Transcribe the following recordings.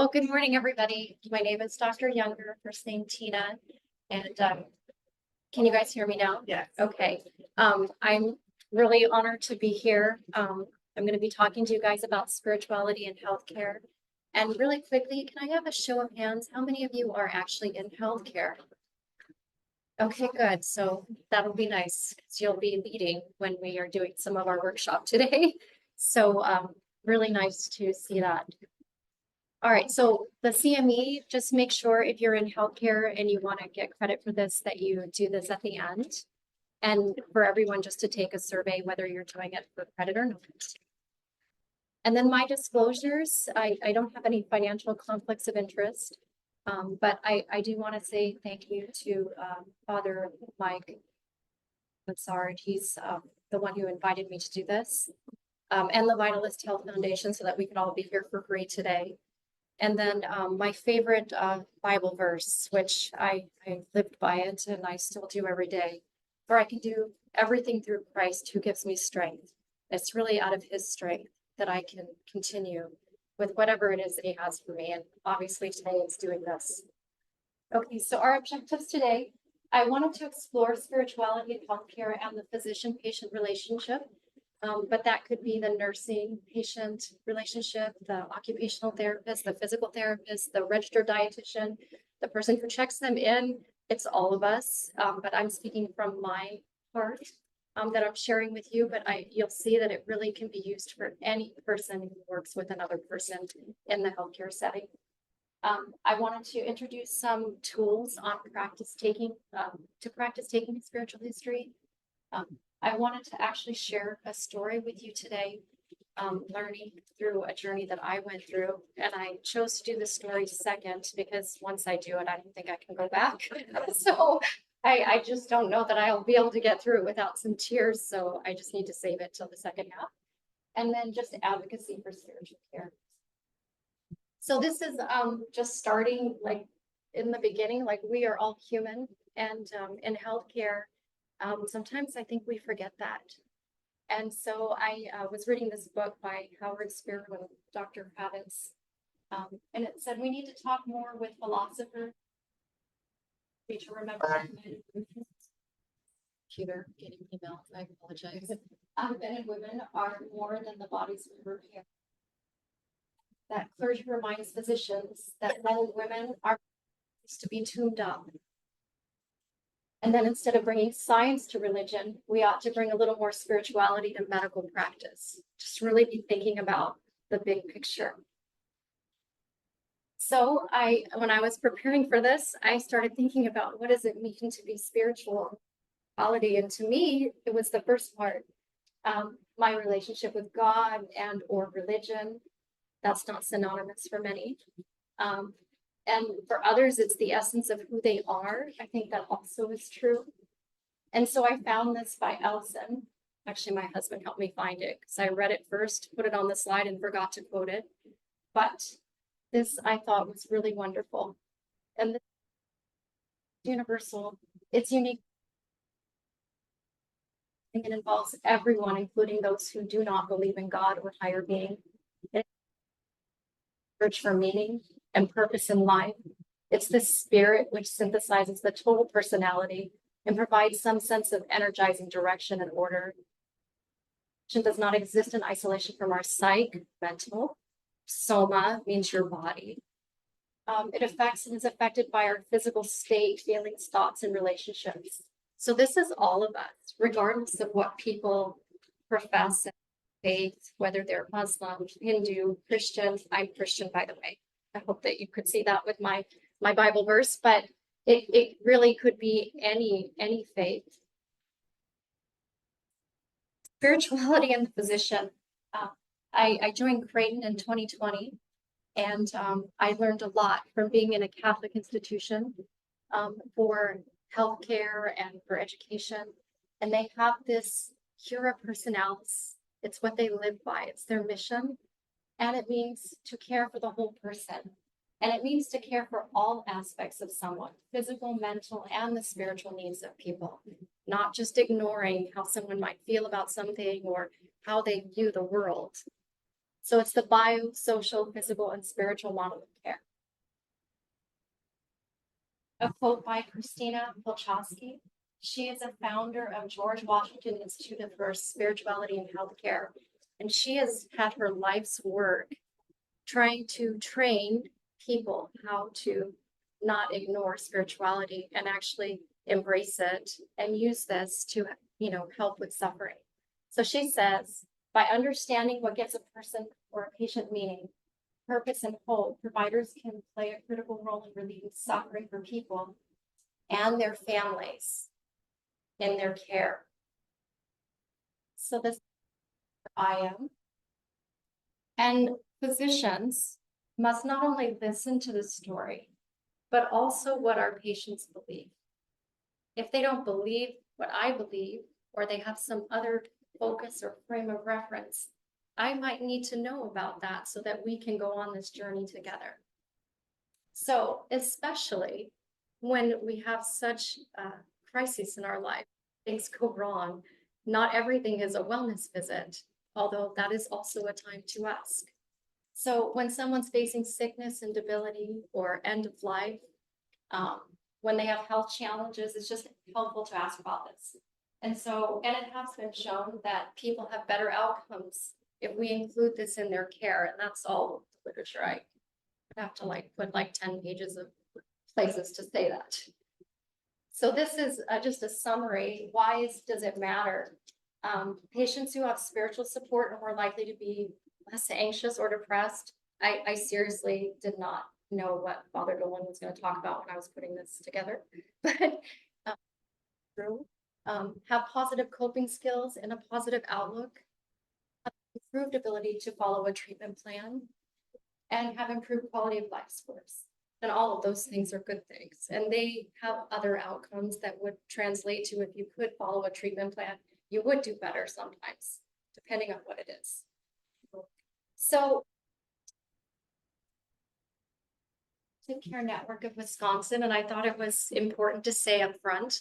Well, good morning, everybody. My name is Dr. Younger, first name Tina, and can you guys hear me now? Yes. Okay. I'm really honored to be here. I'm going to be talking to you guys about spirituality and healthcare. And really quickly, can I have a show of hands? How many of you are actually in healthcare? Okay, good. So that'll be nice because you'll be leading when we are doing some of our workshop today. So really nice to see that. All right, so the CME, just make sure if you're in healthcare and you want to get credit for this, that you do this at the end. And for everyone just to take a survey, whether you're doing it for credit or not. And then my disclosures, I don't have any financial conflicts of interest, but I do want to say thank you to Father Mike Massard. He's the one who invited me to do this, and the Vitalist Health Foundation, so that we could all be here for free today. And then my favorite Bible verse, which I lived by it and I still do every day, for I can do everything through Christ who gives me strength. It's really out of his strength that I can continue with whatever it is that he has for me. And obviously today it's doing this. Okay, so our objectives today, I wanted to explore spirituality in healthcare and the physician-patient relationship. But that could be the nursing patient relationship, the occupational therapist, the physical therapist, the registered dietitian, the person who checks them in. It's all of us. But I'm speaking from my part that I'm sharing with you. But you'll see that it really can be used for any person who works with another person in the healthcare setting. I wanted to introduce some tools on practice taking spiritual history. I wanted to actually share a story with you today, learning through a journey that I went through. And I chose to do the story second because once I do it, I don't think I can go back. So I just don't know that I'll be able to get through it without some tears. So I just need to save it till the second half. And then just advocacy for spiritual care. So this is just starting like in the beginning, like we are all human, and in healthcare, sometimes I think we forget that. And so I was reading this book by Howard Spear and Dr. Havitz, and it said we need to talk more with philosophers to remember that computer getting email. I apologize. Men and women are more than the bodies we repair. That clergy reminds physicians that men and women are to be tuned up. And then instead of bringing science to religion, we ought to bring a little more spirituality to medical practice. Just really be thinking about the big picture. So when I was preparing for this, I started thinking about what does it mean to be spiritual quality. And to me, it was the first part, my relationship with God and or religion. That's not synonymous for many. And for others, it's the essence of who they are. I think that also is true. And so I found this by Ellison. Actually, my husband helped me find it because I read it first, put it on the slide and forgot to quote it. But this I thought was really wonderful. And this is universal. It's unique. I think it involves everyone, including those who do not believe in God or higher being. It's search for meaning and purpose in life. It's the spirit which synthesizes the total personality and provides some sense of energizing direction and order. It does not exist in isolation from our psyche, mental. Soma means your body. It affects and is affected by our physical state, feelings, thoughts, and relationships. So this is all of us, regardless of what people profess in faith, whether they're Muslim, Hindu, Christian. I'm Christian, by the way. I hope that you could see that with my Bible verse, but it really could be any faith. Spirituality and the physician. I joined Creighton in 2020, and I learned a lot from being in a Catholic institution for healthcare and for education. And they have this cura personalis. It's what they live by. It's their mission. And it means to care for the whole person. And it means to care for all aspects of someone, physical, mental, and the spiritual needs of people, not just ignoring how someone might feel about something or how they view the world. So it's the bio, social, physical, and spiritual model of care. a quote by Christina Pilchowski. She is a founder of George Washington Institute for Spirituality and Healthcare. And she has had her life's work trying to train people how to not ignore spirituality and actually embrace it and use this to, help with suffering. So she says, by understanding what gives a person or a patient meaning, purpose, and hope, providers can play a critical role in relieving suffering for people and their families in their care. So this I am. And physicians must not only listen to the story, but also what our patients believe. If they don't believe what I believe, or they have some other focus or frame of reference, I might need to know about that so that we can go on this journey together. So especially when we have such crises in our life, things go wrong. Not everything is a wellness visit, although that is also a time to ask. So when someone's facing sickness and debility or end of life, when they have health challenges, it's just helpful to ask about this. And it has been shown that people have better outcomes if we include this in their care, and that's all the literature. I have to put 10 pages of places to say that. So this is just a summary. Why does it matter? Patients who have spiritual support are more likely to be less anxious or depressed. I seriously did not know what Father Dolan was going to talk about when I was putting this together, but have positive coping skills and a positive outlook, have improved ability to follow a treatment plan, and have improved quality of life scores. And all of those things are good things. And they have other outcomes that would translate to, if you could follow a treatment plan, you would do better sometimes, depending on what it is. So, Care Network of Wisconsin, and I thought it was important to say up front,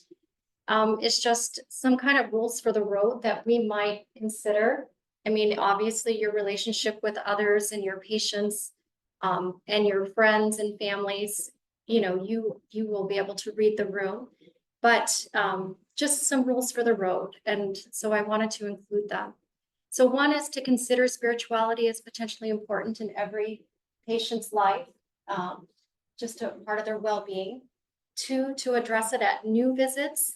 it's just some kind of rules for the road that we might consider. I mean, obviously your relationship with others and your patients, and your friends and families, you will be able to read the room, but just some rules for the road. And so I wanted to include them. So one is to consider spirituality as potentially important in every patient's life, just a part of their well-being. Two, to address it at new visits,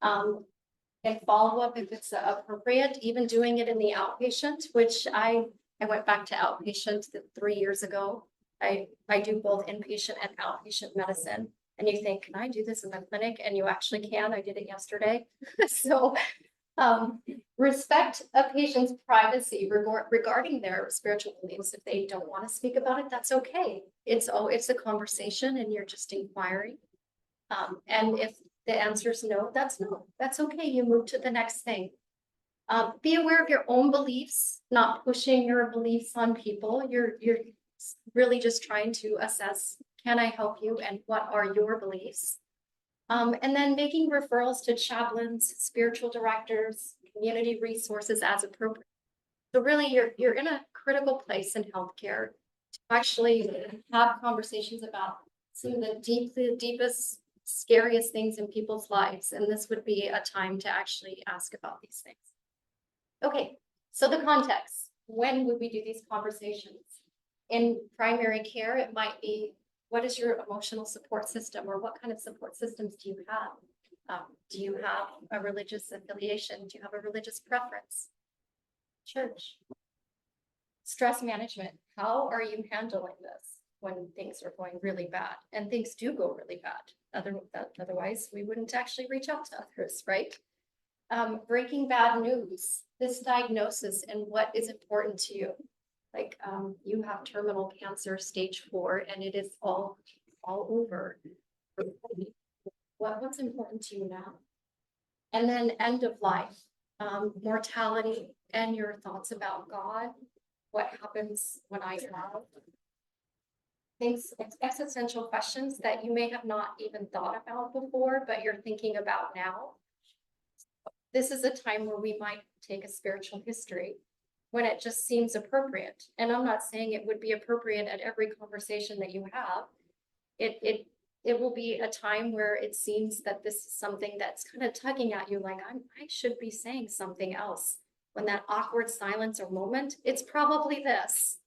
and follow up if it's appropriate, even doing it in the outpatient, which I went back to outpatient 3 years ago. I do both inpatient and outpatient medicine. And you think, can I do this in the clinic? And you actually can. I did it yesterday. So respect a patient's privacy regarding their spiritual beliefs. If they don't want to speak about it, that's okay. It's a conversation and you're just inquiring. And if the answer is no, that's no. That's okay. You move to the next thing. Be aware of your own beliefs, not pushing your beliefs on people. You're really just trying to assess, can I help you and what are your beliefs? And then making referrals to chaplains, spiritual directors, community resources as appropriate. So really you're in a critical place in healthcare to actually have conversations about some of the deepest, scariest things in people's lives. And this would be a time to actually ask about these things. Okay, so the context. When would we do these conversations? In primary care, it might be, what is your emotional support system, or what kind of support systems do you have? Do you have a religious affiliation? Do you have a religious preference? Church. Stress management. How are you handling this when things are going really bad? And things do go really bad. Otherwise, we wouldn't actually reach out to others, right? Breaking bad news, this diagnosis and what is important to you. Like you have terminal cancer, stage 4, and it is all over. What's important to you now? And then end of life, mortality, and your thoughts about God. What happens when I die? Things, existential questions that you may have not even thought about before, but you're thinking about now. This is a time where we might take a spiritual history when it just seems appropriate. And I'm not saying it would be appropriate at every conversation that you have. It it will be a time where it seems that this is something that's kind of tugging at you, like I should be saying something else. When that awkward silence or moment, it's probably this.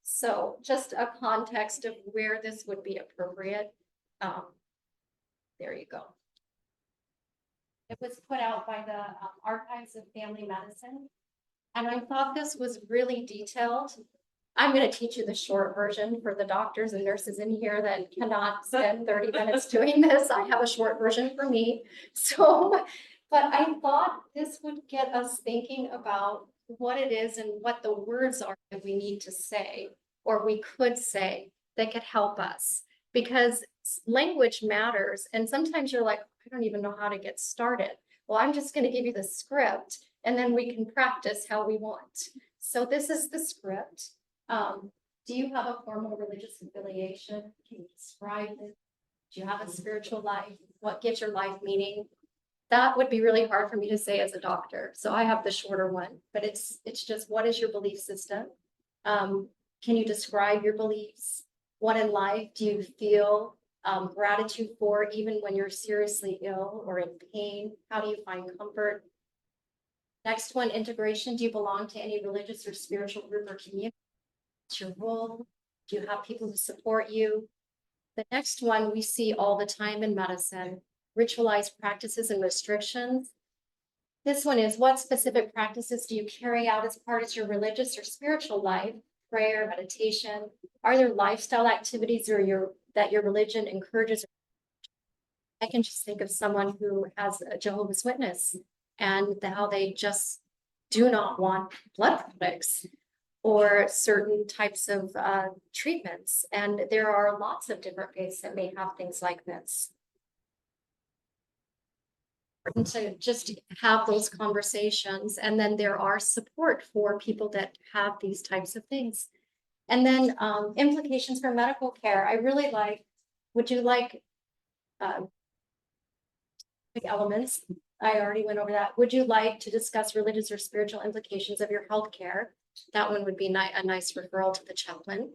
So just a context of where this would be appropriate. There you go. It was put out by the Archives of Family Medicine. And I thought this was really detailed. I'm going to teach you the short version for the doctors and nurses in here that cannot spend 30 minutes doing this. I have a short version for me. So, but I thought this would get us thinking about what it is and what the words are that we need to say, or we could say, that could help us. Because language matters. And sometimes you're like, I don't even know how to get started. Well, I'm just going to give you the script and then we can practice how we want. So this is the script. Do you have a formal religious affiliation? Can you describe it? Do you have a spiritual life? What gives your life meaning? That would be really hard for me to say as a doctor. So I have the shorter one, but it's just, what is your belief system? Can you describe your beliefs? What in life do you feel gratitude for, even when you're seriously ill or in pain? How do you find comfort? Next one, integration. Do you belong to any religious or spiritual group or community? What's your role? Do you have people who support you? The next one we see all the time in medicine, ritualized practices and restrictions. This one is, what specific practices do you carry out as part of your religious or spiritual life? Prayer, meditation. Are there lifestyle activities that your religion encourages? I can just think of someone who has a Jehovah's Witness and how they just do not want blood products or certain types of treatments. And there are lots of different faiths that may have things like this. And to just have those conversations. And then there are support for people that have these types of things. And then implications for medical care. I really like, would you like big elements? I already went over that. Would you like to discuss religious or spiritual implications of your healthcare? That one would be a nice referral to the chaplain.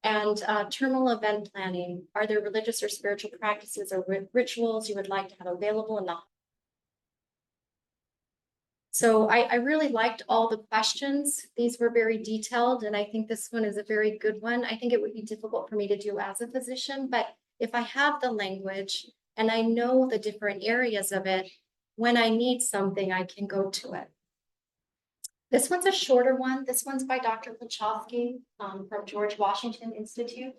And terminal event planning. Are there religious or spiritual practices or rituals you would like to have available in the So I really liked all the questions. These were very detailed, and I think this one is a very good one. I think it would be difficult for me to do as a physician, but if I have the language and I know the different areas of it, when I need something, I can go to it. This one's a shorter one. This one's by Dr. Pachowski from George Washington Institute.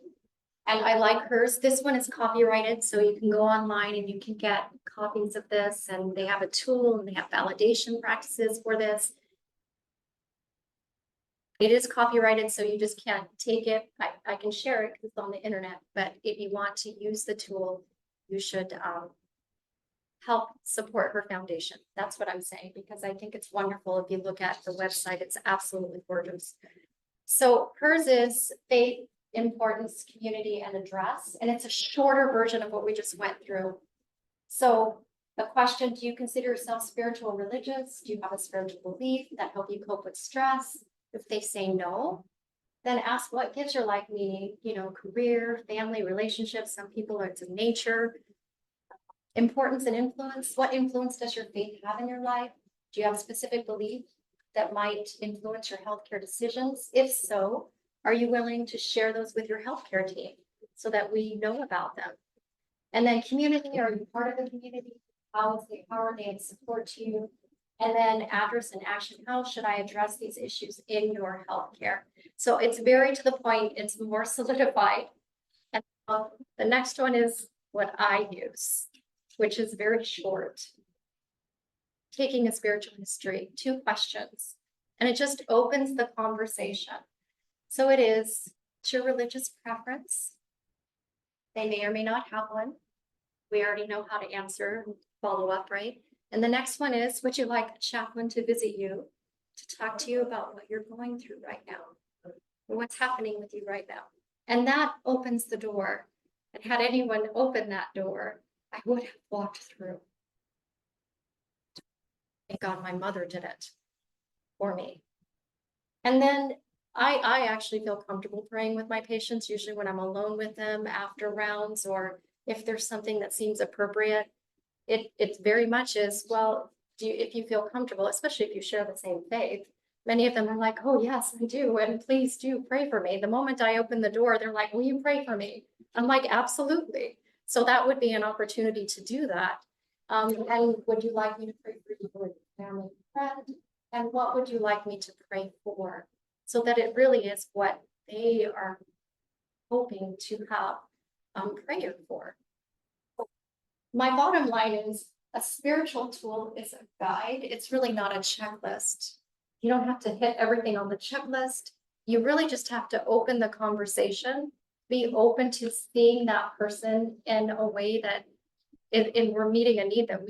And I like hers. This one is copyrighted, so you can go online and you can get copies of this, and they have a tool and they have validation practices for this. It is copyrighted, so you just can't take it. I can share it because it's on the internet, but if you want to use the tool, you should help support her foundation. That's what I'm saying, because I think it's wonderful. If you look at the website, it's absolutely gorgeous. So hers is faith, importance, community, and address. And it's a shorter version of what we just went through. So the question, do you consider yourself spiritual or religious? Do you have a spiritual belief that help you cope with stress? If they say no, then ask what gives your life meaning, career, family, relationships. Some people it's in nature. Importance and influence. What influence does your faith have in your life? Do you have a specific belief that might influence your healthcare decisions? If so, are you willing to share those with your healthcare team so that we know about them? And then community, are you part of the community? How are they in support to you? And then address and action. How should I address these issues in your healthcare? So it's very to the point, it's more solidified. And the next one is what I use, which is very short. Taking a spiritual history, 2 questions, and it just opens the conversation. So it is, what's your religious preference? They may or may not have one. We already know how to answer and follow up, right? And the next one is, would you like a chaplain to visit you, to talk to you about what you're going through right now, or what's happening with you right now? And that opens the door. And had anyone opened that door, I would have walked through. Thank God my mother did it for me. And then I actually feel comfortable praying with my patients, usually when I'm alone with them after rounds, or if there's something that seems appropriate. It very much is, well, if you feel comfortable, especially if you share the same faith, many of them are like, oh, yes, I do. And please do pray for me. The moment I open the door, they're like, will you pray for me? I'm like, absolutely. So that would be an opportunity to do that. And would you like me to pray for you with family friend? And what would you like me to pray for? So that it really is what they are hoping to have prayer for. My bottom line is a spiritual tool is a guide. It's really not a checklist. You don't have to hit everything on the checklist. You really just have to open the conversation, be open to seeing that person in a way that we're meeting a need that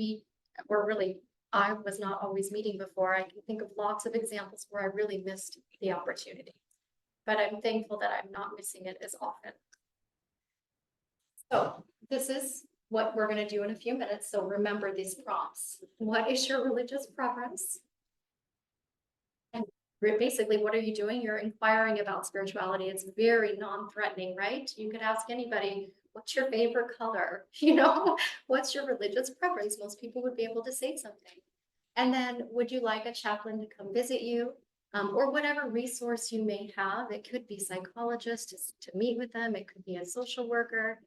I was not always meeting before. I can think of lots of examples where I really missed the opportunity, but I'm thankful that I'm not missing it as often. So this is what we're going to do in a few minutes. So remember these prompts. What is your religious preference? And basically, what are you doing? You're inquiring about spirituality. It's very non-threatening, right? You could ask anybody, what's your favorite color? What's your religious preference? Most people would be able to say something. And then, would you like a chaplain to come visit you? Or whatever resource you may have. It could be psychologists to meet with them. It could be a social worker.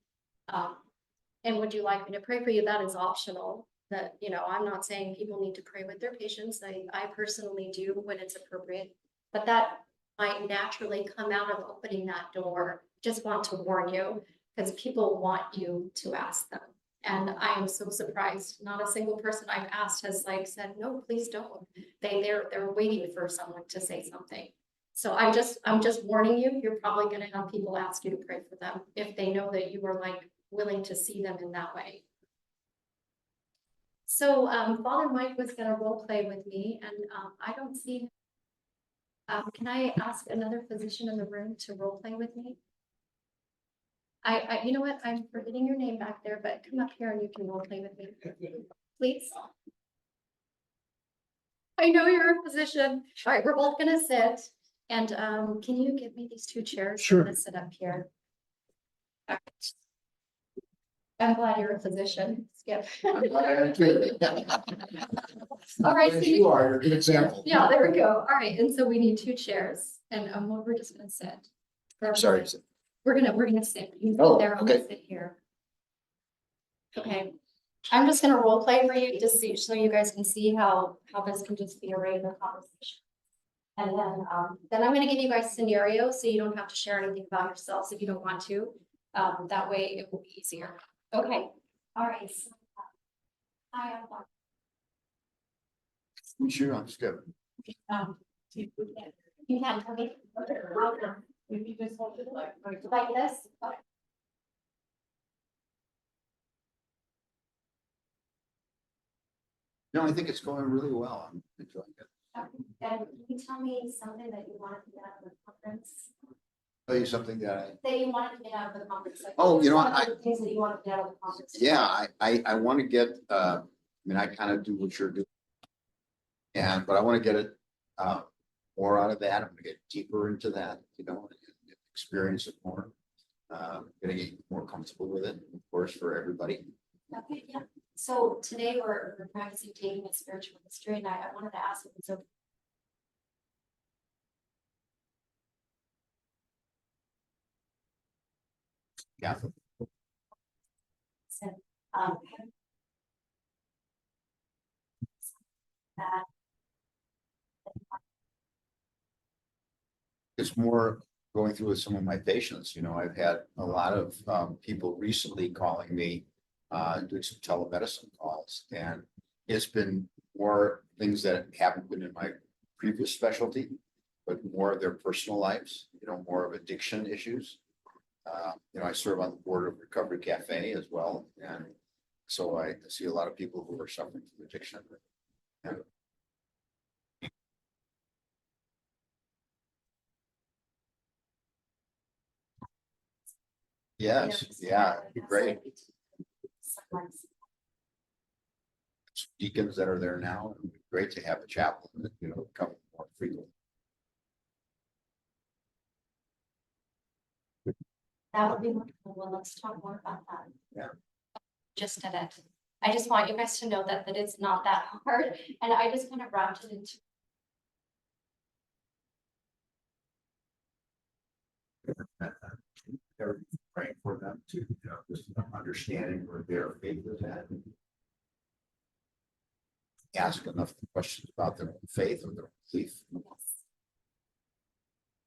And would you like me to pray for you? That is optional. That, I'm not saying people need to pray with their patients. I personally do when it's appropriate, but that might naturally come out of opening that door. Just want to warn you, because people want you to ask them. And I am so surprised. Not a single person I've asked has said, no, please don't. They're waiting for someone to say something. So I'm just warning you, you're probably going to have people ask you to pray for them if they know that you are willing to see them in that way. So Father Mike was going to role play with me, and I don't see. Can I ask another physician in the room to role play with me? You know what? I'm forgetting your name back there, but come up here and you can role play with me, please. I know you're a physician. All right, we're both going to sit, and can you give me these two chairs? Sure. I'm going to sit up here. All right. I'm glad you're a physician, Skip. All right. So You are, you're a good example. Yeah, there we go. All right, and so we need two chairs, and we're just gonna sit. Sorry. We're gonna sit. You sit Oh, there, I'm okay. gonna sit here. Okay, I'm just gonna role play for you, just so you guys can see how this can just be a regular conversation. And then I'm gonna give you guys scenarios, so you don't have to share anything about yourselves if you don't want to. That way it will be easier. Okay, all right. So, I am. Sure, I'm Skip. You can tell me. If you just hold it like this. Okay. No, I think it's going really well. I'm enjoying it. And can you tell me something that you wanted to get out of the conference? Tell you something that That you wanted to get out of the conference. Oh, you know, things that you wanted to get out of the conference. yeah, I want to get, I mean, I kind of do what you're doing. But I want to get it more out of that. I'm going to get deeper into that, and experience it more. Going to get more comfortable with it, of course, for everybody. Okay, yeah. So today we're practicing taking a spiritual history, and I wanted to ask if it's okay. Yeah. So, that It's more going through with some of my patients. I've had a lot of people recently calling me, doing some telemedicine calls, and it's been more things that haven't been in my previous specialty, but more of their personal lives, more of addiction issues. I serve on the board of Recovery Cafe as well, and so I see a lot of people who are suffering from addiction. And yes, yeah, it'd be great. Deacons that are there now, it'd be great to have a chaplain, come more frequently. would be wonderful. Well, let's talk more about that. Yeah. Just did it. I just want you guys to know that it's not that hard, and I just kind of wrapped it into. They're praying for them to, just understanding where their faith is at. Ask enough questions about their own faith or their own belief.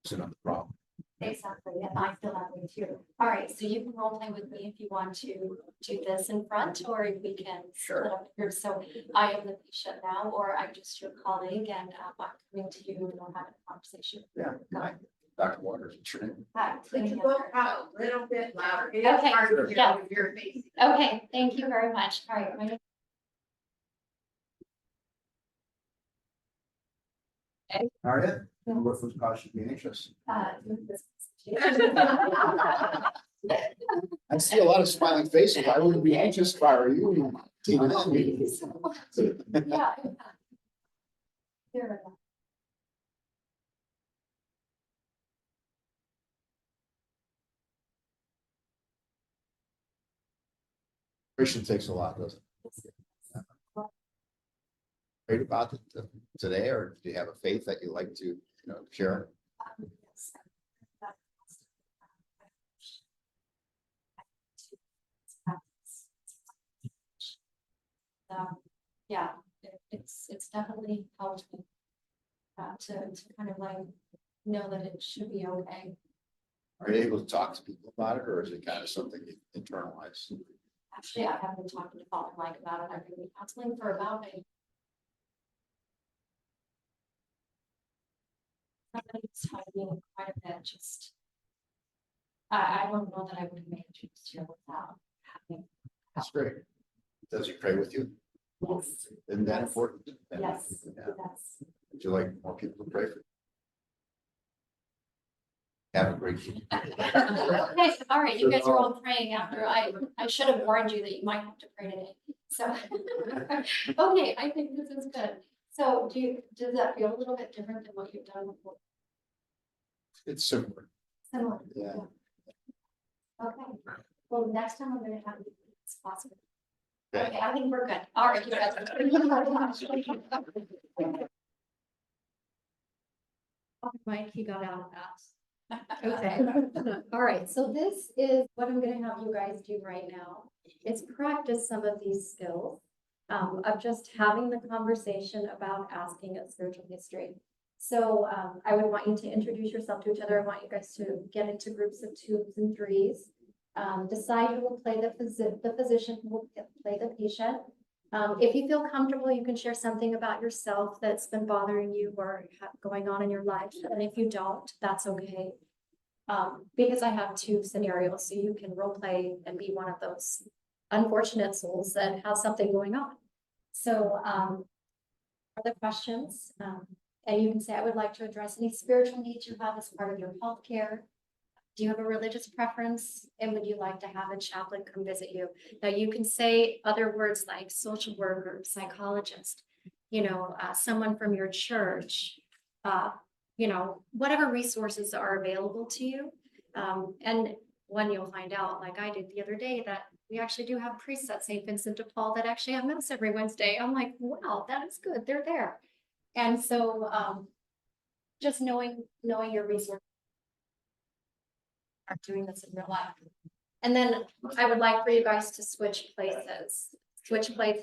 It's another problem. Exactly, and I feel that way too. All right, so you can role play with me if you want to do this in front, or we can split up here. So I am the patient now, or I'm just your colleague, and I'm coming to you and we'll have a conversation. Yeah, right. Dr. Waters, what's your name? Hi. Could you go out a little bit louder? It is Okay, hard to hear yeah. with your face. Okay, thank you very much. All right, my name. Are you? And what would cause you to be anxious? I see a lot of smiling faces. I wouldn't be anxious if I were you. Yeah. Here. Christian takes a lot, doesn't it? Prayed about it today, or do you have a faith that you like to, share? Yeah, it's definitely helped me to kind of like know that it should be okay. Are you able to talk to people about it, or is it kind of something you internalize? Actually, I have been talking to Father Mike about it. I've been counseling for about a. It's been quite a bit, just. I don't know that I would have made it here without having. That's great. Does he pray with you? Yes, Isn't that Yes. important? yes, Yeah. yes. Would you like more people to pray for you? Have a great week. Okay, all right, you guys are all praying after I should have warned you that you might have to pray today. So, okay, I think this is good. So does that feel a little bit different than what you've done before? It's similar. Similar? Yeah. Okay, well, next time I'm gonna have you, it's possible. Okay. Okay, I think we're good. All right, you guys. Mike, he got out of that. Okay, all right, so this is what I'm gonna have you guys do right now, is practice some of these skills. Of just having the conversation about asking a spiritual history. So I would want you to introduce yourself to each other. I want you guys to get into groups of twos and threes. Decide who will play the physician, who will play the patient. If you feel comfortable, you can share something about yourself that's been bothering you or going on in your life. And if you don't, that's okay. Because I have two scenarios, so you can role play and be one of those unfortunate souls that have something going on. So, other questions? And you can say, I would like to address any spiritual needs you have as part of your healthcare. Do you have a religious preference? And would you like to have a chaplain come visit you? Now you can say other words like social worker, psychologist, someone from your church, whatever resources are available to you. And when you'll find out, like I did the other day, that we actually do have priests at St. Vincent de Paul that actually have mass every Wednesday. I'm like, wow, that is good. They're there. And so just knowing your resources are doing this in real life. And then I would like for you guys to switch places.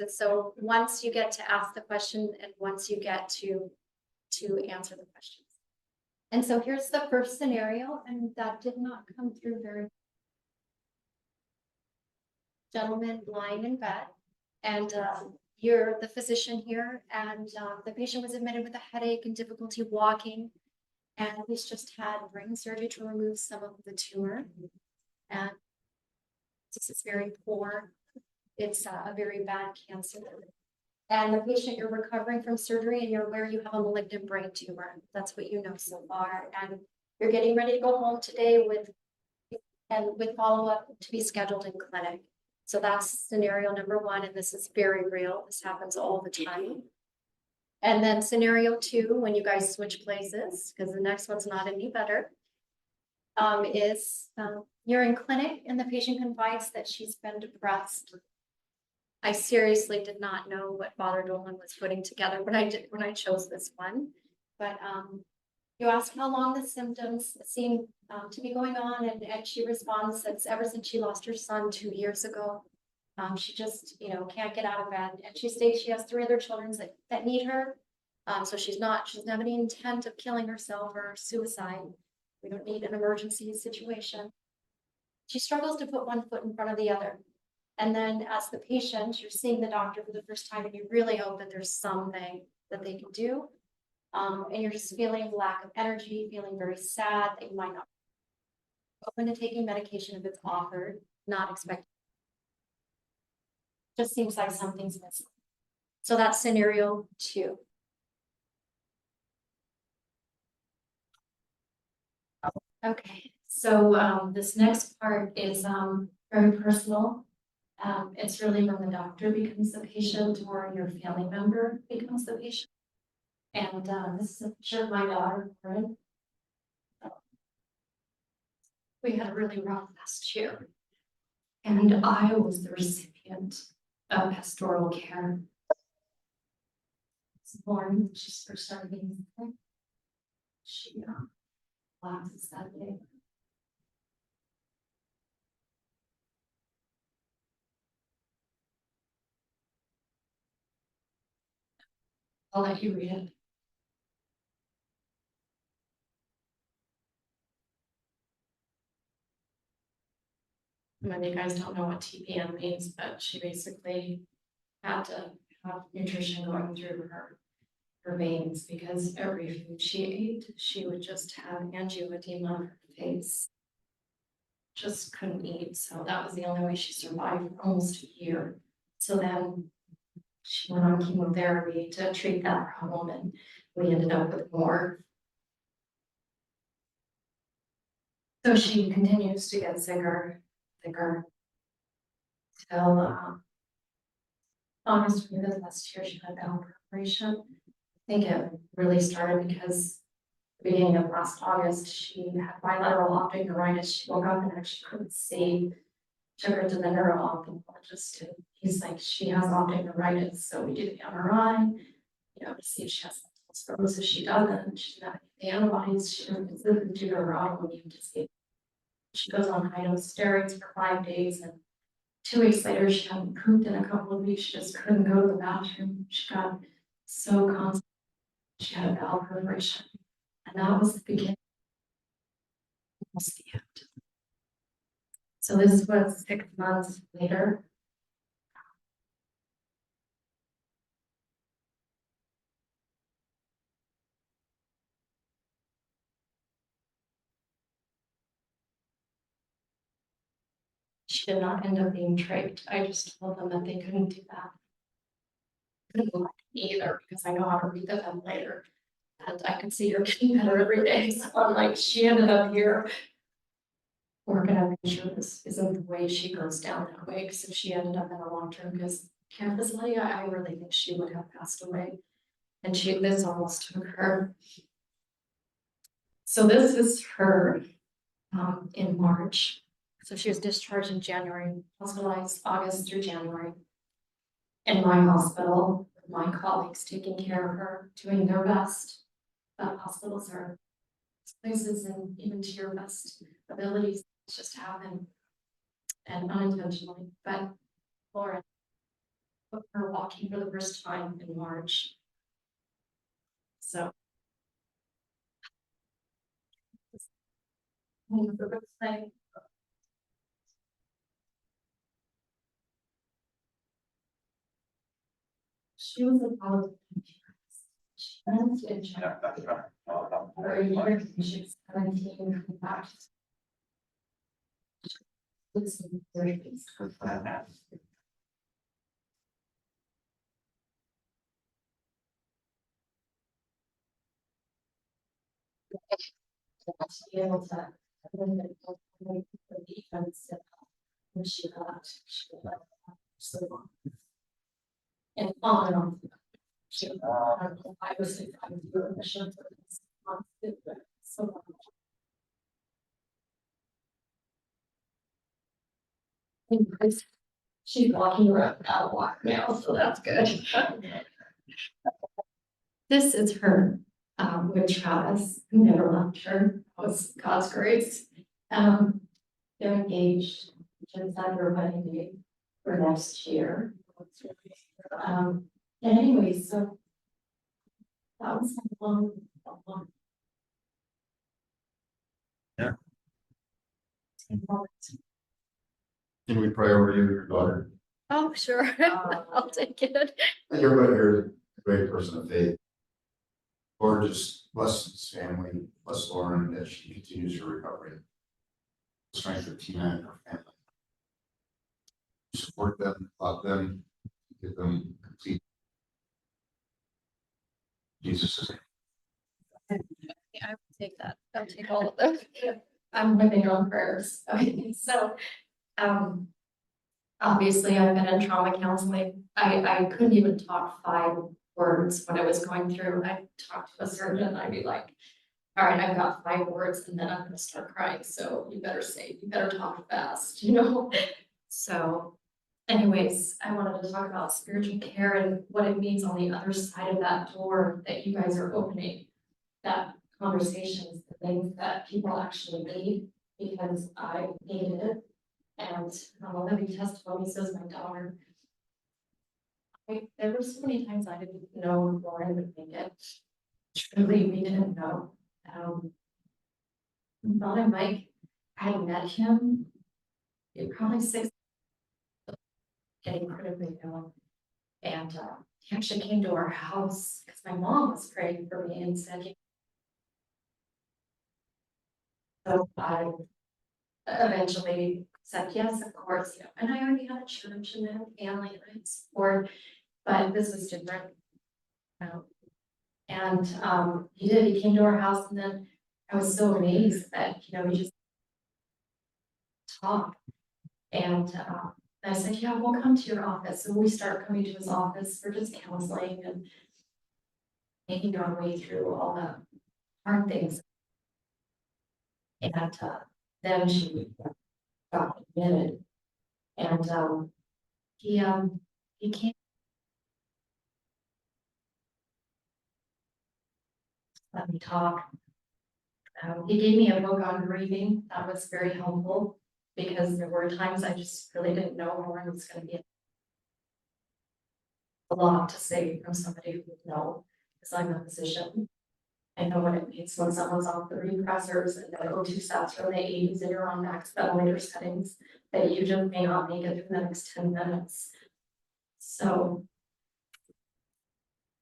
So once you get to ask the question and once you get to answer the questions. And so here's the first scenario, and that did not come through very. Gentleman lying in bed, and you're the physician here, and the patient was admitted with a headache and difficulty walking, and he's just had brain surgery to remove some of the tumor, and this is very poor. It's a very bad cancer. And the patient, you're recovering from surgery and you're aware you have a malignant brain tumor. That's what you know so far. And you're getting ready to go home today with follow-up to be scheduled in clinic. So that's scenario number one, and this is very real. This happens all the time. And then scenario two, when you guys switch places, because the next one's not any better, is You're in clinic and the patient confides that she's been depressed. I seriously did not know what Father Dolan was putting together when I chose this one. But you ask how long the symptoms seem to be going on, and she responds that ever since she lost her son 2 years ago. She just, can't get out of bed, and she states she has 3 other children that need her. So she doesn't have any intent of killing herself or suicide. We don't need an emergency situation. She struggles to put one foot in front of the other. And then as the patient, you're seeing the doctor for the first time and you really hope that there's something that they can do. And you're just feeling lack of energy, feeling very sad that you might not be open to taking medication if it's offered, not expected. Just seems like something's missing. So that's scenario 2. Okay, so this next part is very personal. It's really when the doctor becomes the patient or your family member becomes the patient. And this is a picture of my daughter, Corinne. We had a really rough last year, and I was the recipient of pastoral care. She was born, she first started being sick. She lapses that day. I'll let you read it. Many of you guys don't know what TPN means, but she basically had to have nutrition going through her veins because every food she ate, she would just have angioedema on her face. Just couldn't eat, so that was the only way she survived for almost a year. So then she went on chemotherapy to treat that problem, and we ended up with more. So she continues to get thicker till August 25th last year. She had bowel perforation. I think it really started because the beginning of last August, she had bilateral optic neuritis. She woke up and actually couldn't see. Took her to the neuro-ophthalmologist, and he's like, she has optic neuritis, so we do the MRI, to see if she has sclerosis. She doesn't. She doesn't have the antibodies. She doesn't exhibit to her autoimmune disease. She goes on high dose steroids for 5 days, and 2 weeks later, she hadn't pooped in a couple of weeks. She just couldn't go to the bathroom. She got so constant. She had a bowel perforation, and that was the beginning. Almost the end. So this was 6 months later. She did not end up being trached. I just told them that they couldn't do that. Couldn't like either because I know how to read the ventilator. And I could see her getting better every day. So I'm like, she ended up here. We're gonna make sure this isn't the way she goes down that way. Because if she ended up in a long-term care facility, I really think she would have passed away. And this almost took her. So this is her in March. So she was discharged in January, hospitalized August through January. In my hospital, with my colleagues taking care of her, doing their best. Hospitals are places, and even to your best abilities, just happen. And unintentionally, but Laura took her walking for the first time in March. So she was a politician. She went to China. Her year, she was 17 back. To be able to defense when she left, so long. And on and on. I was doing the show for this month, so long. She's walking around without a walker now, so that's good. This is her, with Travis, who never left her, it was God's grace. They're engaged, just had her wedding date for next year. And anyway, so that was a long. Yeah. moment. Can we pray over you, your daughter? Oh, sure, I'll take it. Everybody here is a great person of faith. Lord, just bless his family, bless Lauren as she continues her recovery. Strength of Tina and her family. Support them, love them, give them complete. Jesus' name. Yeah, I will take that. I'll take all of them. I'm living on prayers. Okay, so, obviously I've been in trauma counseling. I couldn't even talk 5 words when I was going through. I talked to a surgeon and I'd be like, all right, I've got 5 words and then I'm gonna start crying. So you better talk fast, you know? So anyways, I wanted to talk about spiritual care and what it means on the other side of that door that you guys are opening. That conversations, the things that people actually need, because I needed it. And I'm a living testimony, so is my daughter. There were so many times I didn't know Lauren would make it. Truly, we didn't know. Thought I might, I had met him. It probably 6, getting critically ill. And he actually came to our house because my mom was praying for me and said, so I eventually said, yes, of course, you know, and I already had a church and then family and I had support, but this was different. He came to our house and then I was so amazed that, you know, he just talked. And I said, yeah, we'll come to your office. And we start coming to his office for just counseling and making our way through all the hard things. And then she got admitted. And he came. Let me talk. He gave me a book on grieving. That was very helpful because there were times I just really didn't know where I was going to be. A lot to say from somebody who would know, because I'm a physician. I know what it means when someone's on the repressors and the O2 sats from the 80s and you're on max ventilator settings, that you just may not make it through the next 10 minutes. So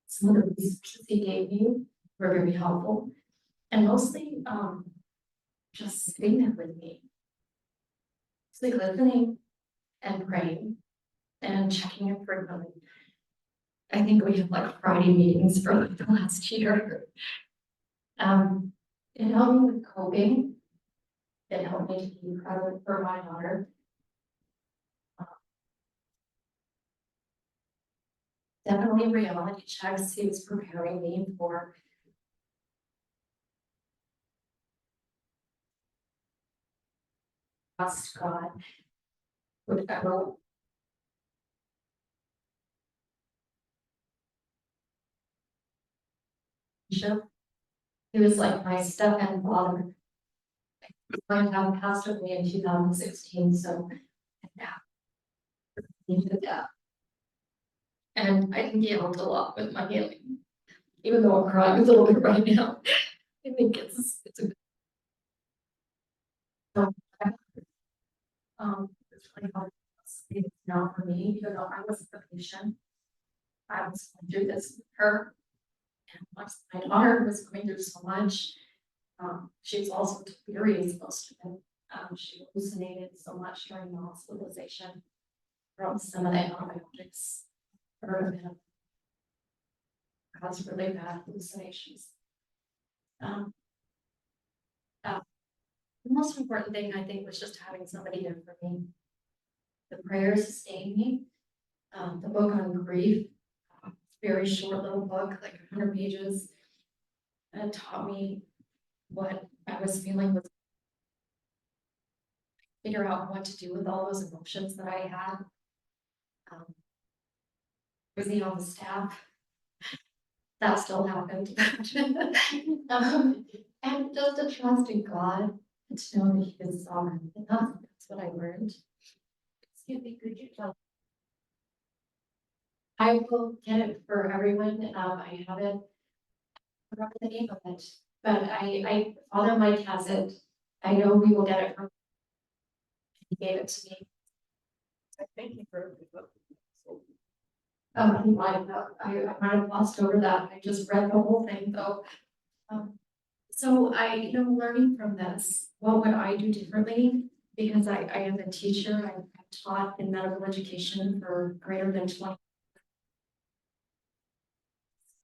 some of the resources he gave me were very helpful. And mostly just sitting there with me. Like listening and praying and checking in frequently. I think we have like Friday meetings for like the last year. It helped me with coping. It helped me to be present for my daughter. Definitely reality checks. He was preparing me for trust God. Whatever. He was like my step-in father. My dad passed away in 2016, so yeah, he did that. And I think he helped a lot with my healing, even though I'm crying a little bit right now. I think it's a good. It's really hard. It's not for me, even though I was the patient. I was going through this with her. And once my daughter was going through so much, she was also delirious most of it. She hallucinated so much during the hospitalization from some of the antibiotics. Caused really bad hallucinations. The most important thing I think was just having somebody there for me. The prayers sustained me. The book on grief, very short little book, like 100 pages, and it taught me what I was feeling was figure out what to do with all those emotions that I had. Busy on the staff. That still happened. And just to trust in God and to know that He is sovereign. And that's what I learned. Excuse me, could you tell? I will get it for everyone. I have it. I forgot the name of it, but Father Mike has it. I know we will get it from. He gave it to me. I thank you for. He might have, I might have glossed over that. I just read the whole thing though. So learning from this, what would I do differently? Because I am a teacher, I've taught in medical education for greater than 20.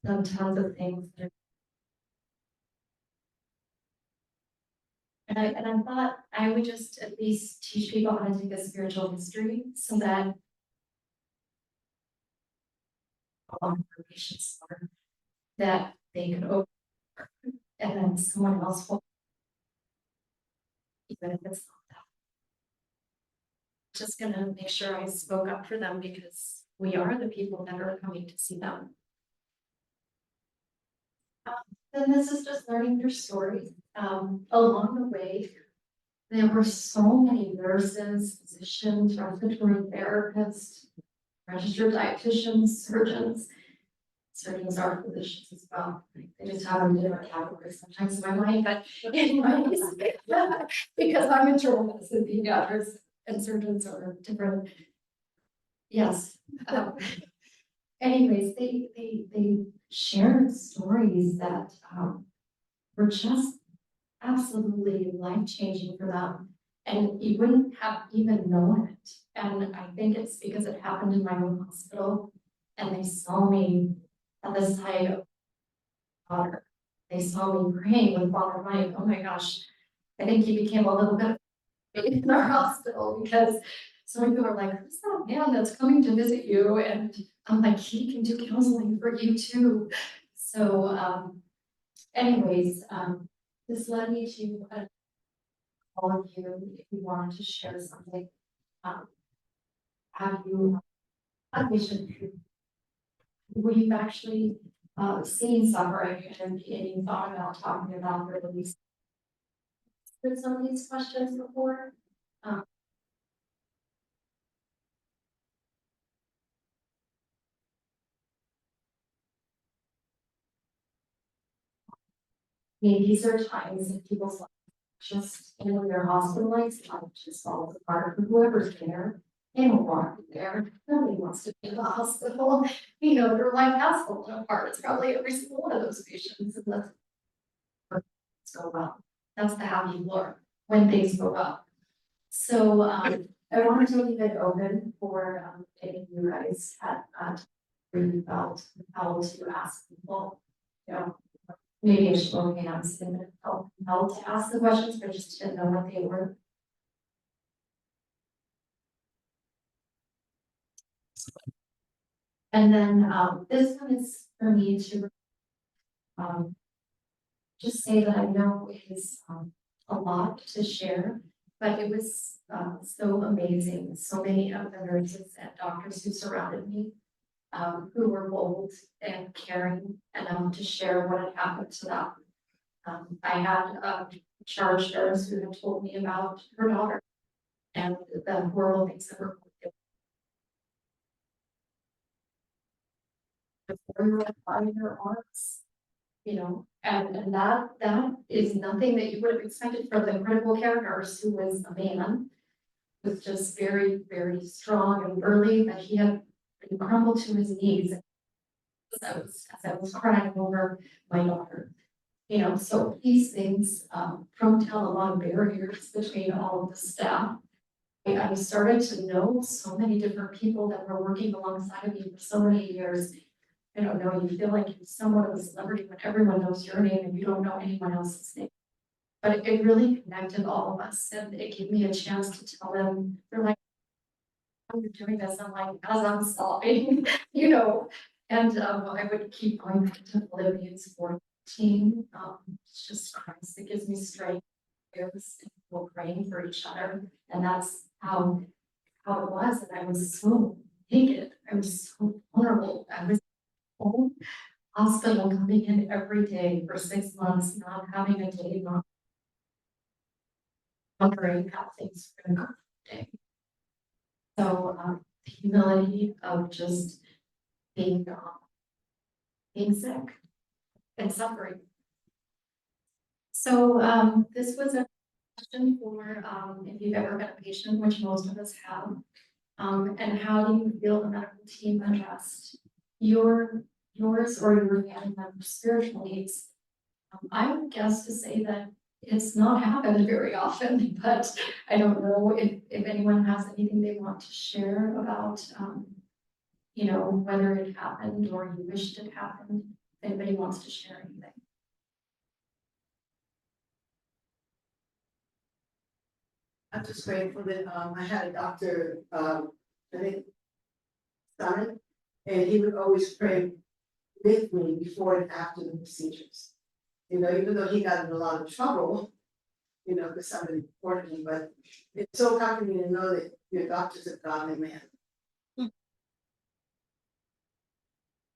Done tons of things. And I thought I would just at least teach people how to take a spiritual history so that patients learn that they could open and then someone else will, even if it's not that. Just gonna make sure I spoke up for them because we are the people that are coming to see them. Then this is just learning their story. Along the way, there were so many nurses, physicians, respiratory therapists, registered dietitians, surgeons. Surgeons are physicians as well. They just have them in different categories sometimes in my mind, but anyways, because I'm internal medicine, pediatrics and surgeons are different. Yes. Anyways, they shared stories that were just absolutely life-changing for them. And you wouldn't have even known it. And I think it's because it happened in my own hospital and they saw me at the side of water. They saw me praying with Father Mike. Oh my gosh, I think he became a little bit in our hospital because some people are like, who's that man that's coming to visit you? And I'm like, he can do counseling for you too. So anyways, this led me to all of you, if you wanted to share something. Have you a vision who you've actually seen suffering and you thought about talking about or at least heard some of these questions before? These are times in people's lives, just when they're hospitalized, life just falls apart for whoever's there. They don't want to be there. Nobody wants to be in the hospital. Their life has fallen apart. It's probably every single one of those patients. And that's go well. That's the happy floor when things go well. So I wanted to leave it open for any of you guys had where you felt compelled to ask people, maybe a show of hands and felt compelled to ask the questions, but just didn't know what they were. And then this one is for me to just say that I know it is a lot to share, but it was so amazing. So many of the nurses and doctors who surrounded me, who were bold and caring enough to share what had happened to them. I had a charge nurse who had told me about her daughter and the horrible things that were in her arms, and that is nothing that you would have expected from the critical care nurse who was a man, was just very, very strong and burly, that he had crumbled to his knees as I was crying over my daughter. So these things from down a lot of barriers between all of the staff. I started to know so many different people that were working alongside of me for so many years. I don't know, you feel like you're somewhat of a celebrity when everyone knows your name and you don't know anyone else's name. But it really connected all of us and it gave me a chance to tell them, they're like, how are you doing this? I'm like, as I'm sobbing, and I would keep going back to Philippians 14. It's just Christ that gives me strength. prayers, and people praying for each other, and that's how it was, and I was so naked, I was so vulnerable, I was home, hospital coming in every day for 6 months, not having a day, not wondering how things were gonna go today. So, the humility of just being sick and suffering. So, this was a question for, if you've ever been a patient, which most of us have. And how do you feel the medical team addressed yours or your family member's spiritual needs? I would guess to say that it's not happened very often, but I don't know if anyone has anything they want to share about, whether it happened or you wished it happened. If anybody wants to share anything. I'm just grateful that, I had a doctor, I think, Simon, and he would always pray with me before and after the procedures. You know, even though he got in a lot of trouble, because somebody reported him, but it's so comforting to know that your doctor's a godly man.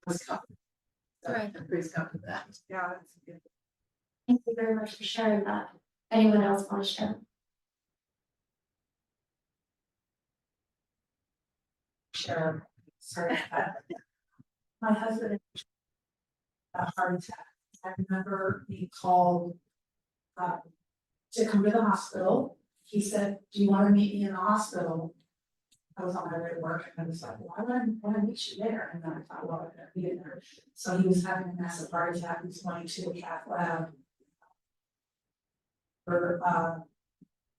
That's comforting. So Right. I'm pretty comfortable with that. Yeah, that's good. Thank you very much for sharing that. Anyone else want to share? Sure. Sorry. My husband had a heart attack. I remember he called to come to the hospital. He said, "Do you want to meet me in the hospital?" I was on my way to work and I was like, "Why would I meet you there?" And then I thought, well, I'm gonna be there. So he was having a massive heart attack. He was going to a cath lab for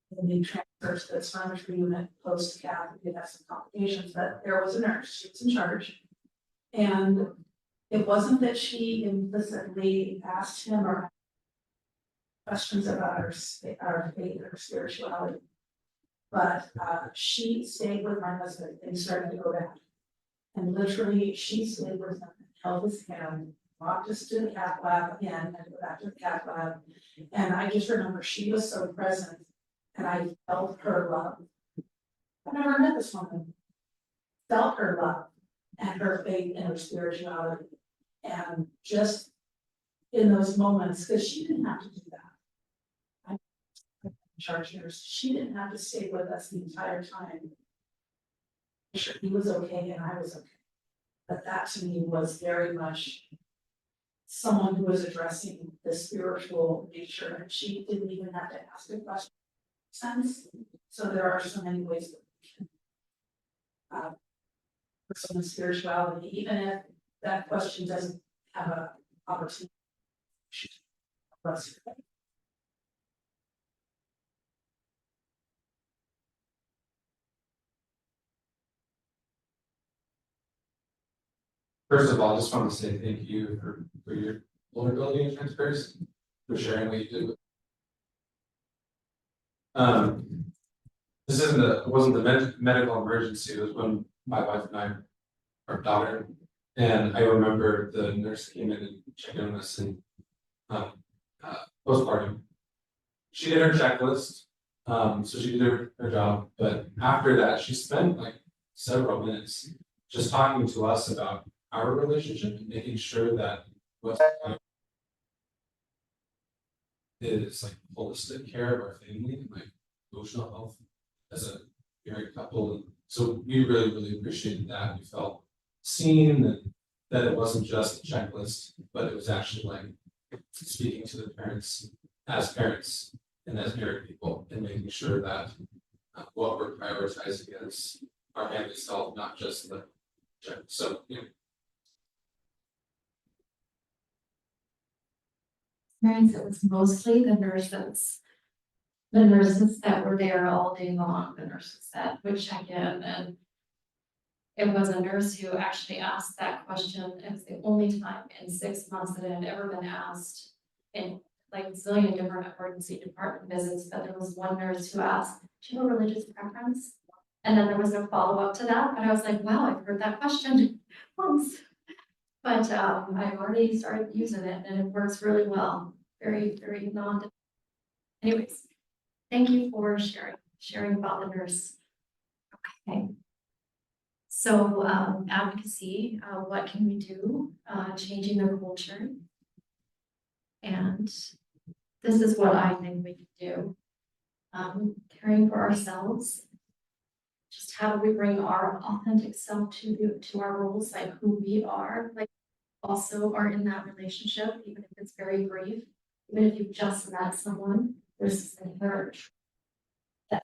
the new transfers to the telemetry unit post cath. He did have some complications, but there was a nurse. She was in charge. And it wasn't that she implicitly asked him or questions about our faith or spirituality. But she stayed with my husband and started to go back. And literally, she stayed with him, held his hand, walked us to the cath lab again, and go back to the cath lab. And I just remember she was so present, and I felt her love. I've never met this woman. Felt her love and her faith and her spirituality. And just in those moments, because she didn't have to do that. Charge nurse, she didn't have to stay with us the entire time. Sure, he was okay and I was okay. But that to me was very much someone who was addressing the spiritual nature, and she didn't even have to ask a question. Sense. So there are so many ways that we can pursue spirituality, even if that question doesn't have an opportunity. First of all, I just want to say thank you for your vulnerability and transparency, for sharing what you did with. This wasn't the medical emergency, it was when my wife and I, our daughter, and I remember the nurse came in and checked on us and postpartum. She did her checklist, so she did her job, but after that, she spent like several minutes just talking to us about our relationship and making sure that what is like holistic care of our family and like emotional health as a married couple. And so we really appreciated that. We felt seen and that it wasn't just a checklist, but it was actually like speaking to the parents and as married people and making sure that what we're prioritizing is our family's health, not just the check. So yeah. Experience, it was mostly the nurses that were there all day long, the nurses that would check in, and it was a nurse who actually asked that question. It was the only time in 6 months that it had ever been asked in like a zillion different emergency department visits, but there was one nurse who asked, "Do you have a religious preference?" And then there was no follow-up to that, but I was like, wow, I've heard that question once. But I've already started using it and it works really well. Very non. Anyways, Thank you for sharing about the nurse. Okay. So, advocacy, what can we do, changing the culture? And this is what I think we can do. Caring for ourselves. Just how do we bring our authentic self to our roles, like who we are, like also are in that relationship, even if it's very brief, even if you've just met someone, there's an inherent that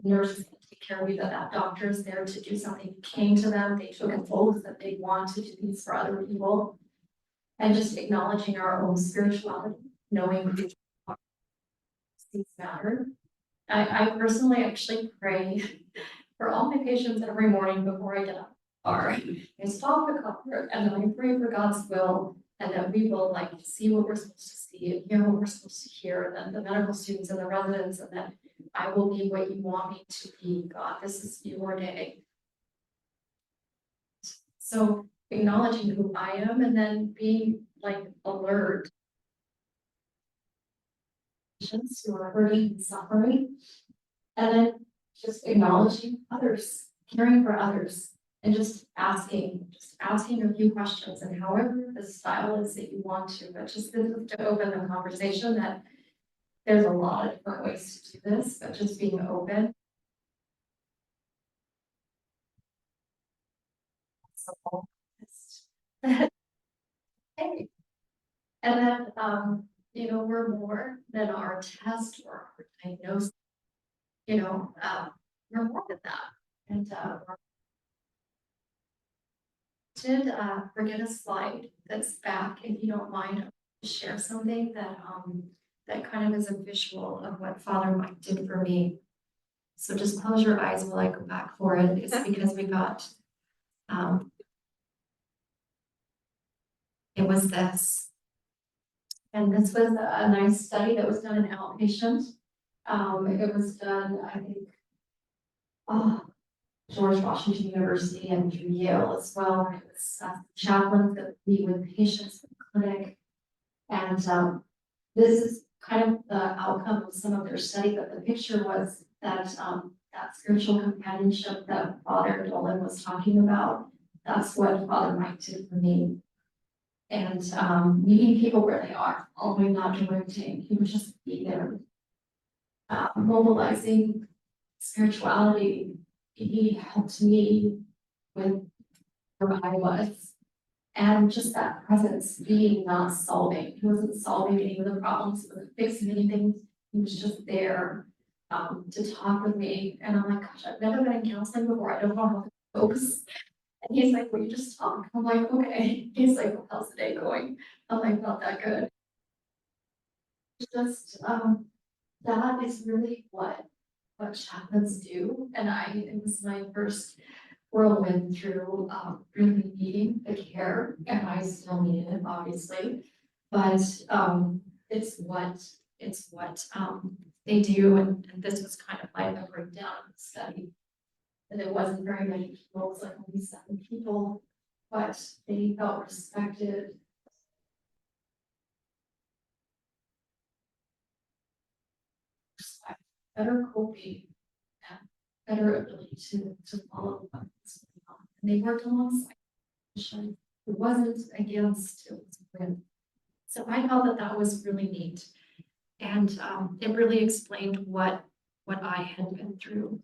nurse is going to take care of you, that doctor is there to do something. You came to them, they took an oath that they want to do things for other people. And just acknowledging our own spirituality, knowing who things matter. I personally actually pray for all my patients every morning before I get up. I stop the comfort and then I pray for God's will and that we will like see what we're supposed to see and hear what we're supposed to hear, and the medical students and the residents, and that I will be what you want me to be. God, this is your day. So acknowledging who I am and then being like alert. Patients who are hurting and suffering, and then just acknowledging others, caring for others, and just asking a few questions, and however the style is that you want to, but just this is to open the conversation that there's a lot of different ways to do this, but just being open. So, hey. And then, we're more than our test or our diagnosis. We're more than that. And did forget a slide that's back, if you don't mind, share something that that kind of is a visual of what Father Mike did for me. So just close your eyes while I go back for it. It's because we got it was this. And this was a nice study that was done in outpatient. It was done, I think, George Washington University and through Yale as well. It was chaplains that meet with patients in the clinic. And this is kind of the outcome of some of their study, but the picture was that that spiritual companionship that Father Dolan was talking about, that's what Father Mike did for me. And meeting people where they are, although not directing, he would just be there. Mobilizing spirituality, he helped me with where I was. And just that presence being not solving. He wasn't solving any of the problems, he wasn't fixing anything. He was just there to talk with me. And I'm like, gosh, I've never been in counseling before. I don't know how it goes. And he's like, well, you just talk. I'm like, okay. He's like, well, how's the day going? I'm like, not that good. Just that is really what chaplains do. And it was my first whirlwind through really needing the care, and I still need it, obviously. But it's what they do, and this was kind of like a breakdown of the study. And it wasn't very many people, it was like only 7 people, but they felt respected. Better coping, and better ability to follow up. And they worked alongside. It wasn't against, it was with. So I felt that that was really neat. And it really explained what I had been through.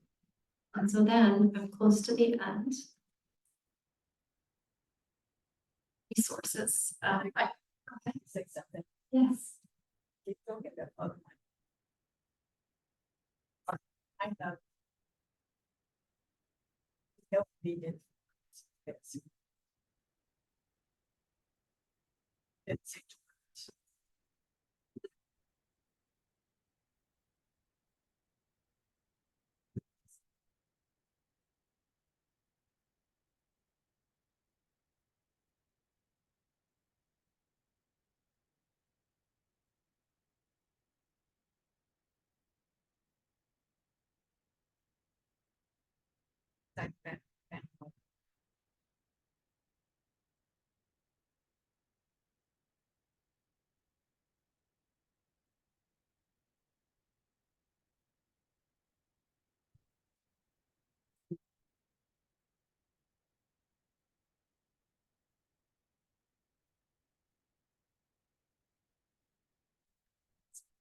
And so then I'm close to the end. Resources. I Say something. yes. You don't get that other one. I know. Help needed. It's like that.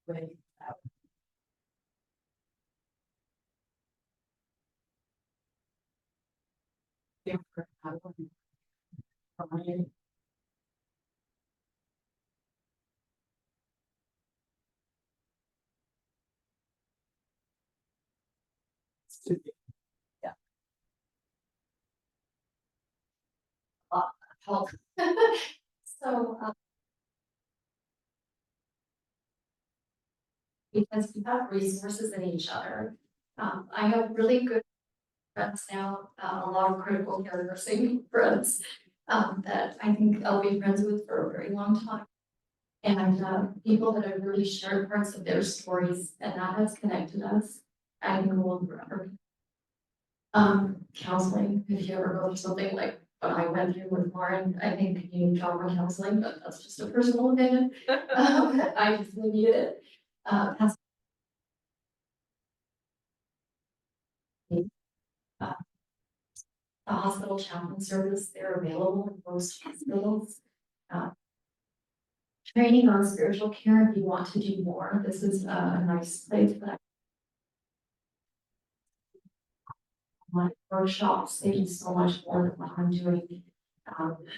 way. Help. So, because we have resources in each other. I have really good friends now, a lot of critical care nursing friends, that I think I'll be friends with for a very long time. And, people that have really shared parts of their stories, and that has connected us, I think will forever. Counseling, if you ever go through something like what I went through with Lauren, I think you need trauma counseling, but that's just a personal opinion. I just needed it. Pastoral, the hospital chaplain service, they're available in most hospitals. Uh, Training on spiritual care, if you want to do more, this is a nice place for that. My workshops, they do so much more than what I'm doing.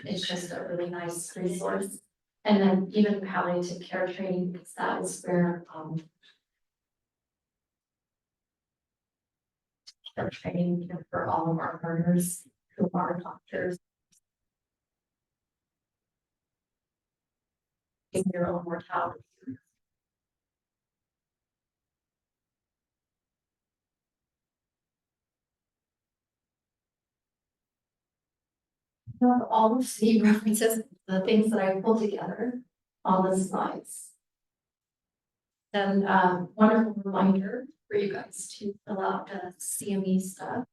It's just a really nice resource. And then even palliative care training, because that is where, care training for all of our partners who are doctors. In your own mortality. Of all of the references, the things that I pulled together on the slides. And wonderful reminder for you guys to fill out the CME stuff.